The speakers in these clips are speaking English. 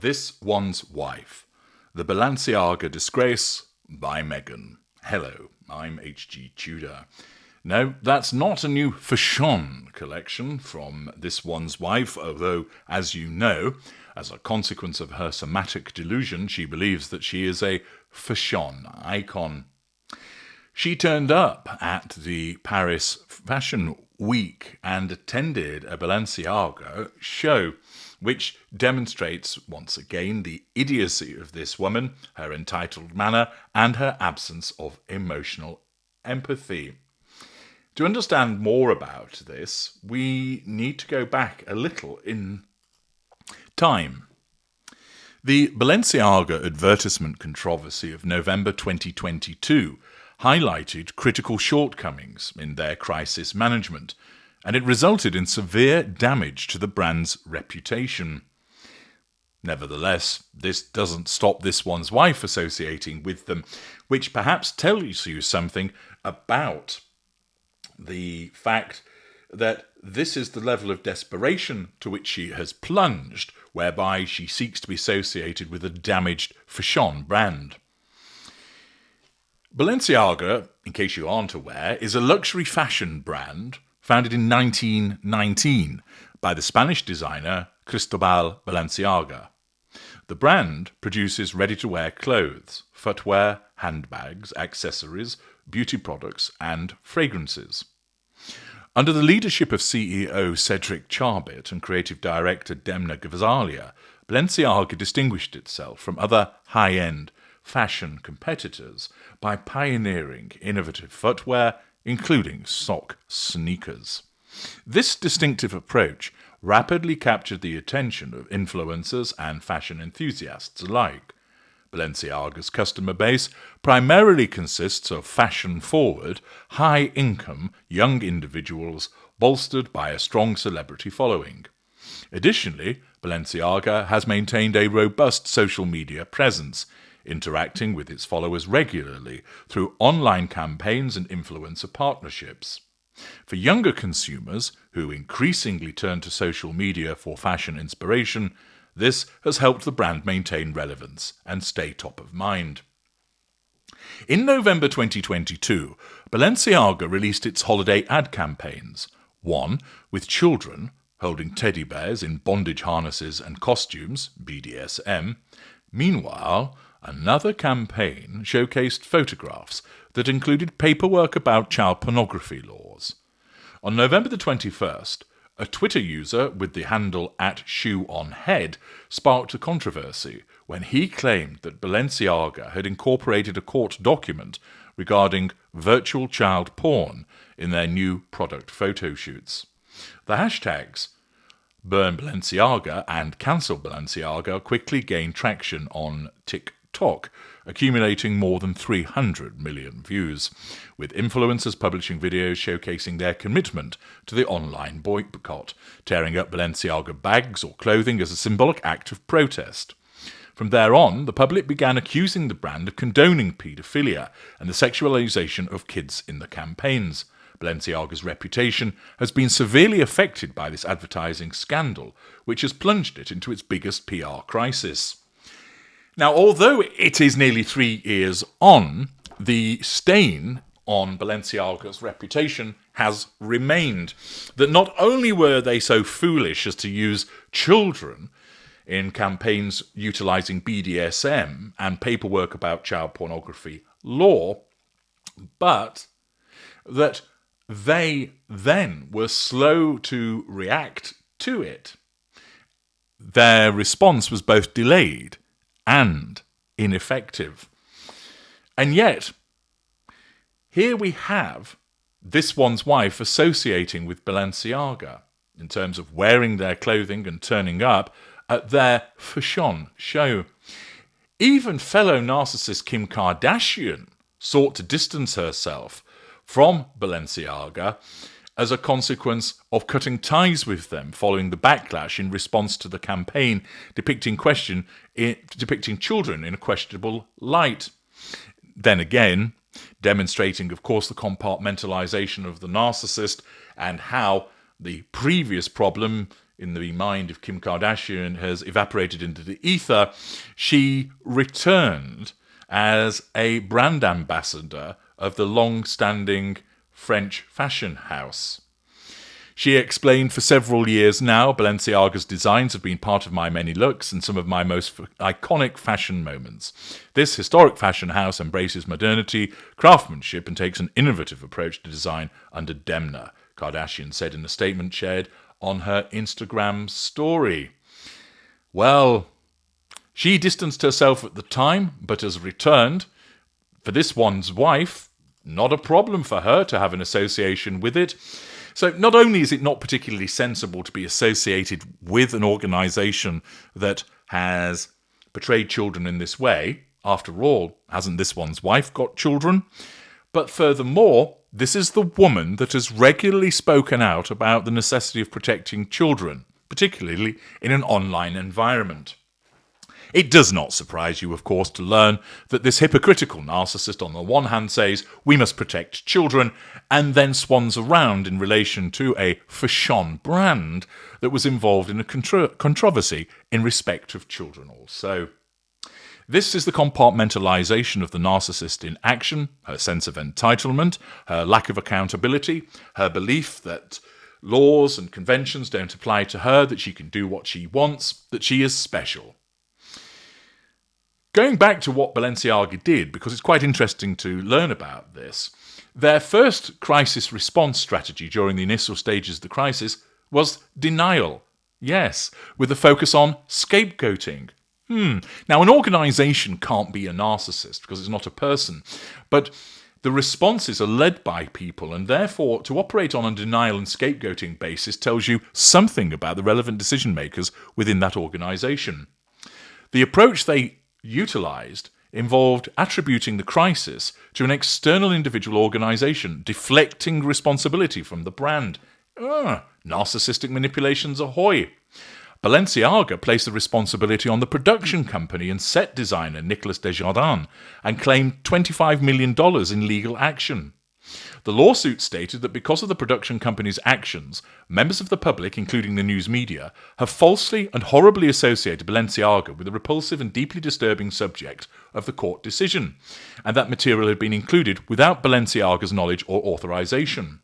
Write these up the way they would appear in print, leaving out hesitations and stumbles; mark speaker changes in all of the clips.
Speaker 1: This One's Wife, The Balenciaga Disgrace by Meghan. Hello, I'm H.G. Tudor. No, that's not a new fashion collection from This One's Wife, although, as you know, as a consequence of her somatic delusion, she believes that she is a fashion icon. She turned up at the Paris Fashion Week and attended a Balenciaga show, which demonstrates, once again, the idiocy of this woman, her entitled manner, and her absence of emotional empathy. To understand more about this, we need to go back a little in time. The Balenciaga advertisement controversy of November 2022 highlighted critical shortcomings in their crisis management, and it resulted in severe damage to the brand's reputation. Nevertheless, this doesn't stop This One's Wife associating with them, which perhaps tells you something about the fact that this is the level of desperation to which she has plunged, whereby she seeks to be associated with a damaged fashion brand. Balenciaga, in case you aren't aware, is a luxury fashion brand founded in 1919 by the Spanish designer Cristobal Balenciaga. The brand produces ready-to-wear clothes, footwear, handbags, accessories, beauty products, and fragrances. Under the leadership of CEO Cedric Charbit and creative director Demna Gvasalia, Balenciaga distinguished itself from other high-end fashion competitors by pioneering innovative footwear, including sock sneakers. This distinctive approach rapidly captured the attention of influencers and fashion enthusiasts alike. Balenciaga's customer base primarily consists of fashion-forward, high-income young individuals bolstered by a strong celebrity following. Additionally, Balenciaga has maintained a robust social media presence, interacting with its followers regularly through online campaigns and influencer partnerships. For younger consumers, who increasingly turn to social media for fashion inspiration, this has helped the brand maintain relevance and stay top of mind. In November 2022, Balenciaga released its holiday ad campaigns, one with children holding teddy bears in bondage harnesses and costumes, BDSM. Meanwhile, another campaign showcased photographs that included paperwork about child pornography laws. On November the 21st, a Twitter user with the handle @ShoeOnHead sparked a controversy when he claimed that Balenciaga had incorporated a court document regarding virtual child porn in their new product photo shoots. The hashtags Burn Balenciaga and Cancel Balenciaga quickly gained traction on TikTok, accumulating more than 300 million views, with influencers publishing videos showcasing their commitment to the online boycott, tearing up Balenciaga bags or clothing as a symbolic act of protest. From there on, the public began accusing the brand of condoning paedophilia and the sexualization of kids in the campaigns. Balenciaga's reputation has been severely affected by this advertising scandal, which has plunged it into its biggest PR crisis. Now, although it is nearly 3 years on, the stain on Balenciaga's reputation has remained. That not only were they so foolish as to use children in campaigns utilising BDSM and paperwork about child pornography law, but that they then were slow to react to it. Their response was both delayed and ineffective. And yet, here we have This One's Wife associating with Balenciaga in terms of wearing their clothing and turning up at their fashion show. Even fellow narcissist Kim Kardashian sought to distance herself from Balenciaga as a consequence of cutting ties with them following the backlash in response to the campaign depicting children in a questionable light. Then again, demonstrating, of course, the compartmentalization of the narcissist and how the previous problem in the mind of Kim Kardashian has evaporated into the ether, she returned as a brand ambassador of the long-standing French fashion house. She explained, for several years now, Balenciaga's designs have been part of my many looks and some of my most iconic fashion moments. This historic fashion house embraces modernity, craftsmanship, and takes an innovative approach to design under Demna, Kardashian said in a statement shared on her Instagram story. Well, she distanced herself at the time, but has returned. For this one's wife, not a problem for her to have an association with it. So not only is it not particularly sensible to be associated with an organisation that has portrayed children in this way, after all, hasn't this one's wife got children? But furthermore, this is the woman that has regularly spoken out about the necessity of protecting children, particularly in an online environment. It does not surprise you, of course, to learn that this hypocritical narcissist on the one hand says we must protect children and then swans around in relation to a fashion brand that was involved in a controversy in respect of children also. This is the compartmentalization of the narcissist in action, her sense of entitlement, her lack of accountability, her belief that laws and conventions don't apply to her, that she can do what she wants, that she is special. Going back to what Balenciaga did, because it's quite interesting to learn about this, their first crisis response strategy during the initial stages of the crisis was denial. Yes, with a focus on scapegoating. Now, an organisation can't be a narcissist because it's not a person, but the responses are led by people, and therefore to operate on a denial and scapegoating basis tells you something about the relevant decision makers within that organisation. The approach they utilised involved attributing the crisis to an external individual organisation, deflecting responsibility from the brand. Narcissistic manipulations ahoy! Balenciaga placed the responsibility on the production company and set designer Nicolas Desjardins and claimed $25 million in legal action. The lawsuit stated that because of the production company's actions, members of the public, including the news media, have falsely and horribly associated Balenciaga with the repulsive and deeply disturbing subject of the court decision, and that material had been included without Balenciaga's knowledge or authorization.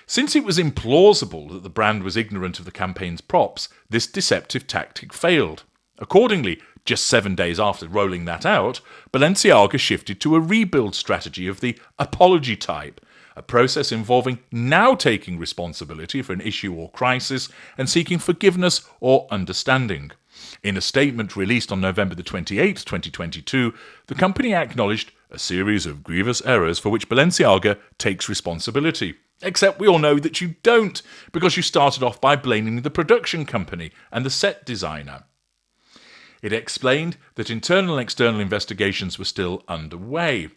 Speaker 1: Since it was implausible that the brand was ignorant of the campaign's props, this deceptive tactic failed. Accordingly, just 7 days after rolling that out, Balenciaga shifted to a rebuild strategy of the apology type, a process involving now taking responsibility for an issue or crisis and seeking forgiveness or understanding. In a statement released on November the 28th, 2022, the company acknowledged a series of grievous errors for which Balenciaga takes responsibility. Except we all know that you don't, because you started off by blaming the production company and the set designer. It explained that internal and external investigations were still underway.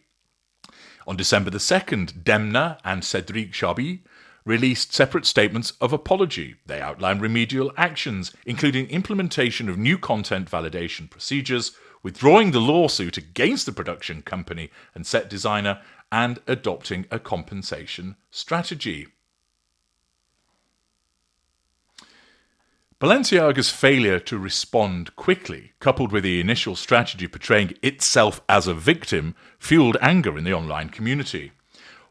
Speaker 1: On December the 2nd, Demna and Cédric Charbit released separate statements of apology. They outlined remedial actions, including implementation of new content validation procedures, withdrawing the lawsuit against the production company and set designer, and adopting a compensation strategy. Balenciaga's failure to respond quickly, coupled with the initial strategy portraying itself as a victim, fueled anger in the online community.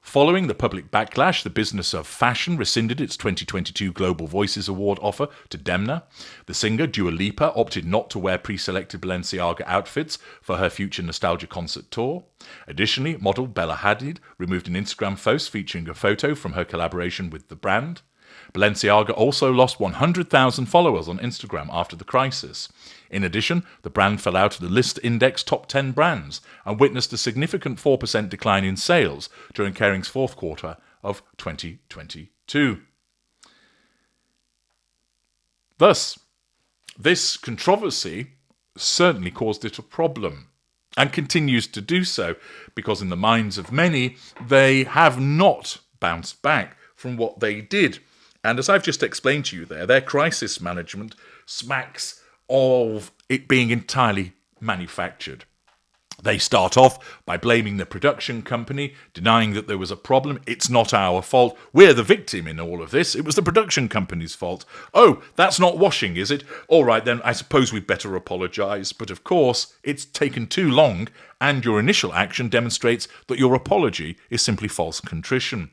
Speaker 1: Following the public backlash, the business of fashion rescinded its 2022 Global Voices Award offer to Demna. The singer Dua Lipa opted not to wear pre-selected Balenciaga outfits for her future Nostalgia concert tour. Additionally, model Bella Hadid removed an Instagram post featuring a photo from her collaboration with the brand. Balenciaga also lost 100,000 followers on Instagram after the crisis. In addition, the brand fell out of the List Index top 10 brands and witnessed a significant 4% decline in sales during Kering's fourth quarter of 2022. Thus, this controversy certainly caused it a problem and continues to do so because in the minds of many, they have not bounced back from what they did. And as I've just explained to you there, their crisis management smacks of it being entirely manufactured. They start off by blaming the production company, denying that there was a problem. It's not our fault. We're the victim in all of this. It was the production company's fault. Oh, that's not washing, is it? All right, then I suppose we'd better apologise. But of course, it's taken too long, and your initial action demonstrates that your apology is simply false contrition.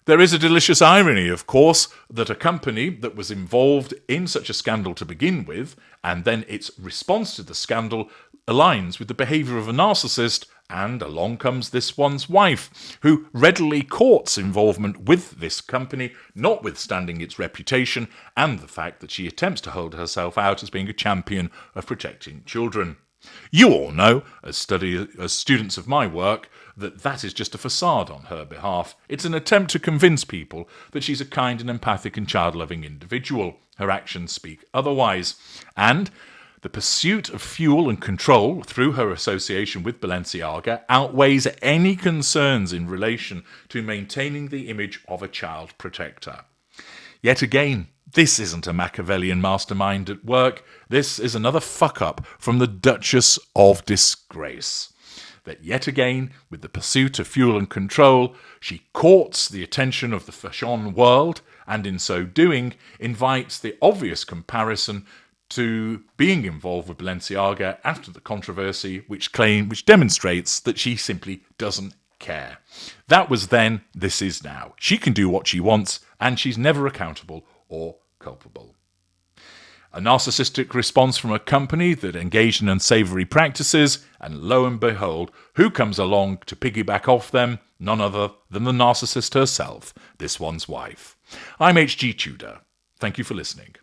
Speaker 1: There is a delicious irony, of course, that a company that was involved in such a scandal to begin with, and then its response to the scandal aligns with the behaviour of a narcissist, and along comes this one's wife, who readily courts involvement with this company, notwithstanding its reputation and the fact that she attempts to hold herself out as being a champion of protecting children. You all know, as students of my work, that is just a facade on her behalf. It's an attempt to convince people that she's a kind and empathic and child-loving individual. Her actions speak otherwise. And the pursuit of fuel and control through her association with Balenciaga outweighs any concerns in relation to maintaining the image of a child protector. Yet again, this isn't a Machiavellian mastermind at work. This is another fuck-up from the Duchess of Disgrace. That yet again, with the pursuit of fuel and control, she courts the attention of the fashion world, and in so doing, invites the obvious comparison to being involved with Balenciaga after the controversy, which demonstrates that she simply doesn't care. That was then, this is now. She can do what she wants, and she's never accountable or culpable. A narcissistic response from a company that engaged in unsavoury practices, and lo and behold, who comes along to piggyback off them? None other than the narcissist herself, this one's wife. I'm H.G. Tudor. Thank you for listening.